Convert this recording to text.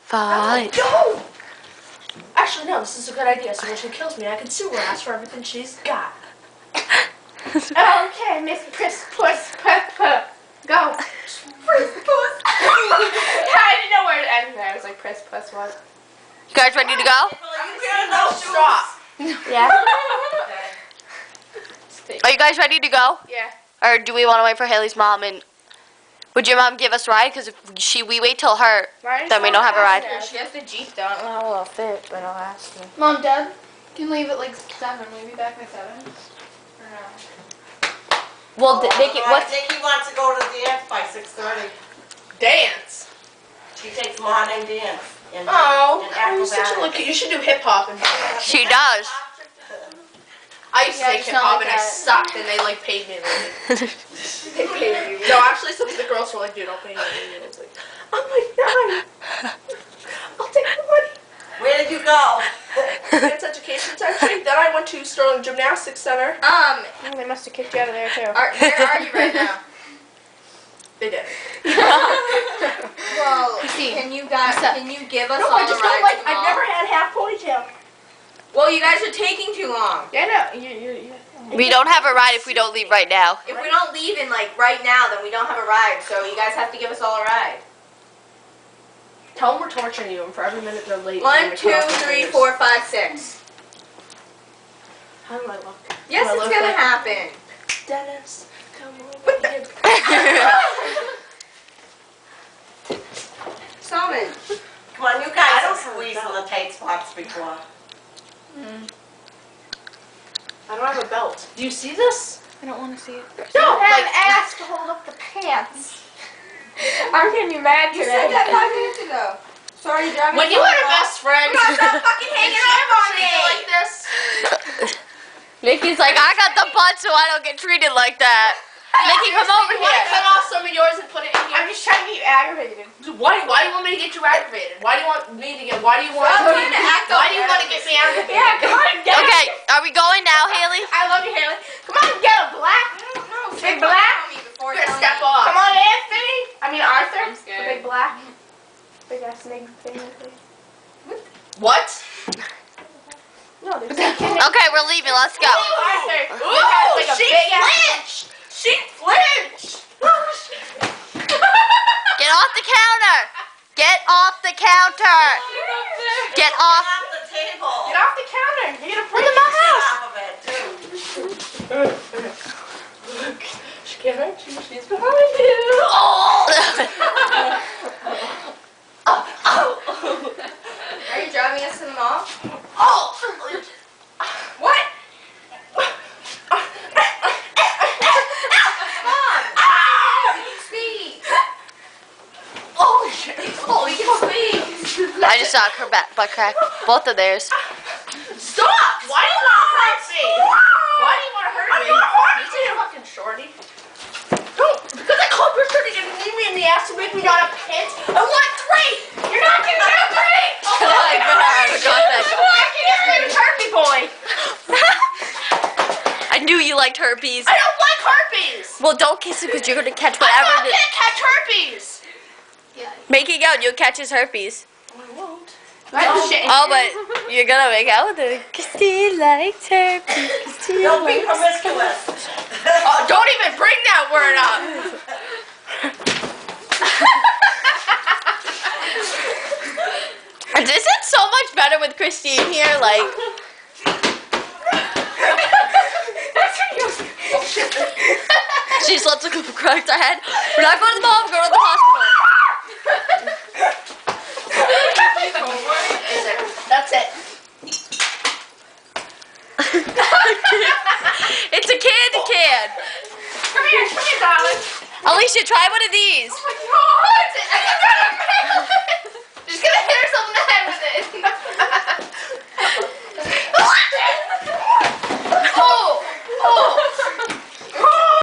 5. No! Actually, no, this is a good idea. So when she kills me, I can sue her ass for everything she's got. Okay, Miss Puss. Go. Puss. I didn't know where to end there. I was like, Puss what? You guys ready to go? Stop. Yeah. Are you guys ready to go? Yeah. Or do we want to wait for Haley's mom? And would your mom give us a ride? Because if we wait till her, then we don't have a ride. She has the Jeep, though. I don't know how well it'll fit, but I'll ask her. Mom, Dad, can leave at like 7. Will you be back by 7? Or no? Well, Nikki, I think he wants to go to the dance by 6:30. Dance. She takes modern dance. And You're such a acrobatics. look. You should do hip hop and. she does. I used to Yeah, take it's hip not hop like and I that. sucked, and they like paid me. They paid me. No, actually, some of the girls were like, "Dude, I'll pay you." And I was like, "I'm like 9. I'll take the money." Where did you go? Dance education section. Then I went to Sterling Gymnastics Center. They must have kicked you out of there, too. Where are you right now? They did. Well, Christine, can you give us No, all I just a don't ride like. to the I've mall? never had half ponytail. Well, you guys are taking too long. Yeah, no. We don't have a ride if we don't leave right now. If we don't leave in like right now, then we don't have a ride. So you guys have to give us all a ride. Tell them we're torturing you, and for every minute they're late. 1, they're 2, gonna cut off 3, your 4, 5, 6. How do I look? Yes, Do I it's look gonna like happen. Dennis, come on. Salmon. Come on, you guys have squeezed on the tight spots before. I don't have a belt. Do you see this? I don't want to see it. No, Have ass to hold up the pants. I'm gonna be mad You said today. that 5 minutes ago. Sorry, you're driving. when you had a best friend. Stop fucking hanging up on me. like this. Nikki's like, I got the butt, so I don't get treated like that. Nikki, come over You want to here. cut off some of yours and put it in I'm here? just trying to be aggravated. Why do you want me to get you aggravated? Why do you want me to get? Why do you want? Stop trying to act Why all do you want to get me aggravated? Yeah, come on, get Okay, are we going now, Haley? I love you, Haley. Come on, get a black. Big black. You're gonna step off. Come on, Anthony. I mean, Arthur. I'm scared. The big black. Big ass snake thing. What? No, there's a kid. Okay, we're leaving. Let's go. Arthur. Ooh, like a she big ass- flinched. She flinched. Get off the counter. Get off the counter. Get off. Off the table. Get off the counter. You're gonna break Get my house. off of it, too. She can't hurt you. She's behind you. Are you driving us to the mall? What? Speed. Holy shit. Holy speed. I just saw her butt crack. Both of theirs. Stop! Why do you want to hurt me? Why do you want to hurt me? You say you're fucking shorty. No, because I called her shorty and leave me in the ass to make me not a pit. I want 3. You're not gonna get 3. Oh my God, I forgot that. I can get rid of herpes boy. I knew you liked herpes. I don't like herpes. Well, don't kiss him because you're gonna catch I'm not whatever. gonna catch herpes. Making out, you'll catch his herpes. I won't. Oh, but you're gonna make out with him. Christine likes herpes. Christine Don't be likes. promiscuous. Don't even bring that word up. This is so much better with Christine here. Like, she slept a couple cracks I had. We're not going to the mall. We're going to the hospital. That's it. It's a candy can. Come here, darling. Alicia, try one of these. Oh my God.